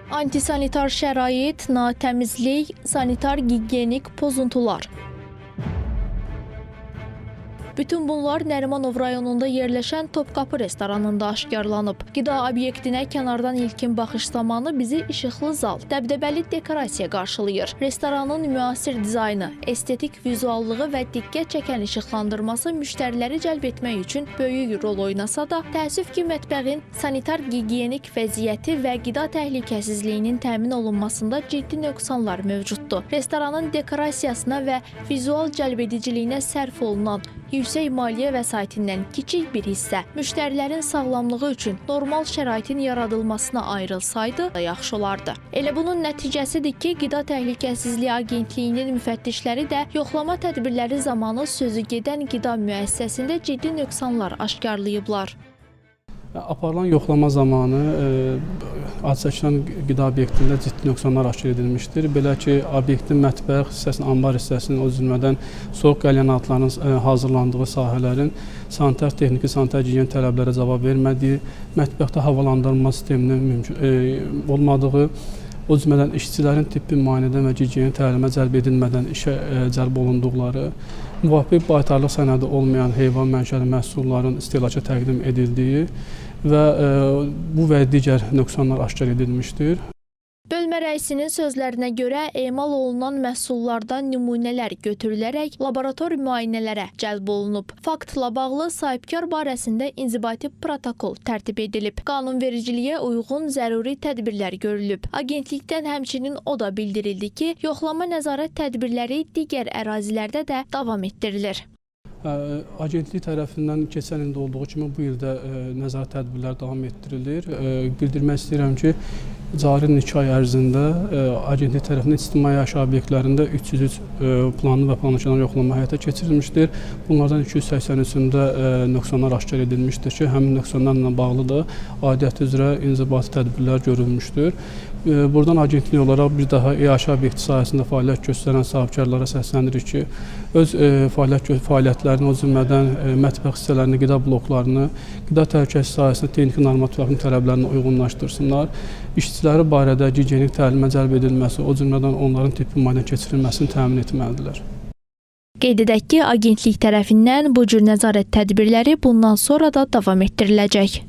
Antisanitar şərait, natəmizlik, sanitar-gigiyenik pozuntular. Bütün bunlar Nərimanov rayonunda yerləşən Topqapı restoranında aşkarlanıb. Qida obyektinə kənardan ilkin baxış zamanı bizi işıqlı zal, dəbdəbəli dekorasiya qarşılayır. Restoranın müasir dizaynı, estetik vizuallığı və diqqət çəkən işıqlandırması müştəriləri cəlb etmək üçün böyük rol oynasa da, təəssüf ki, mətbəxin sanitar-gigiyenik vəziyyəti və qida təhlükəsizliyinin təmin olunmasında ciddi nöqsanlar mövcuddur. Restoranın dekorasiyasına və vizual cəlbediciliyinə sərf olunan yüksək maliyyə vəsaitindən kiçik bir hissə müştərilərin sağlamlığı üçün normal şəraitin yaradılmasına ayrılsaydı da yaxşı olardı. Elə bunun nəticəsidir ki, Qida Təhlükəsizliyi Agentliyinin müfəttişləri də yoxlama tədbirləri zamanı sözü gedən qida müəssisəsində ciddi nöqsanlar aşkarlayıblar. Aparılan yoxlama zamanı Adsəkiran qida obyektində ciddi nöqsanlar aşkar edilmişdir. Belə ki, obyektin mətbəx hissəsinin, ambar hissəsinin, o cümlədən soyuq qəlyanatların hazırlandığı sahələrin sanitar texniki, sanitar gigiyen tələblərə cavab vermədiyi, mətbəxdə havalandırma sisteminin olmadığı, o cümlədən işçilərin tibbi müayinədən və gigiyen təlimə cəlb edilmədən işə cəlb olunduqları, müvafiq baytarlıq sənədi olmayan heyvan mənşəli məhsulların istehlaka təqdim edildiyi və bu və digər nöqsanlar aşkar edilmişdir. Bölmə rəisinin sözlərinə görə emal olunan məhsullardan nümunələr götürülərək laborator müayinələrə cəlb olunub. Faktla bağlı sahibkar barəsində inzibati protokol tərtib edilib. Qanunvericiliyə uyğun zəruri tədbirlər görülüb. Agentlikdən həmçinin o da bildirildi ki, yoxlama nəzarət tədbirləri digər ərazilərdə də davam etdirilir. Agentlik tərəfindən keçən ildə olduğu kimi bu ildə nəzarət tədbirləri davam etdirilir. Bildirmək istəyirəm ki, cari 2 ay ərzində agentlik tərəfindən ictimai yaşayış obyektlərində 303 planlı və planlaşdırılan yoxlama həyata keçirilmişdir. Bunlardan 283-ündə nöqsanlar aşkar edilmişdir ki, həmin nöqsanlarla bağlı da aidiyyəti üzrə inzibati tədbirlər görülmüşdür. Buradan agentlik olaraq bir daha yaşayış obyekti sahəsində fəaliyyət göstərən sahibkarlara səslənirik ki, öz fəaliyyətlərini, o cümlədən mətbəx hissələrini, qida bloklarını, qida təhlükəsizliyi sahəsində texniki normativlərin tələblərini uyğunlaşdırsınlar. İşçiləri barədə gigiyenik təlimə cəlb edilməsi, o cümlədən onların tibbi müayinədən keçirilməsini təmin etməlidirlər. Qeyd edək ki, agentlik tərəfindən bu cür nəzarət tədbirləri bundan sonra da davam etdiriləcək.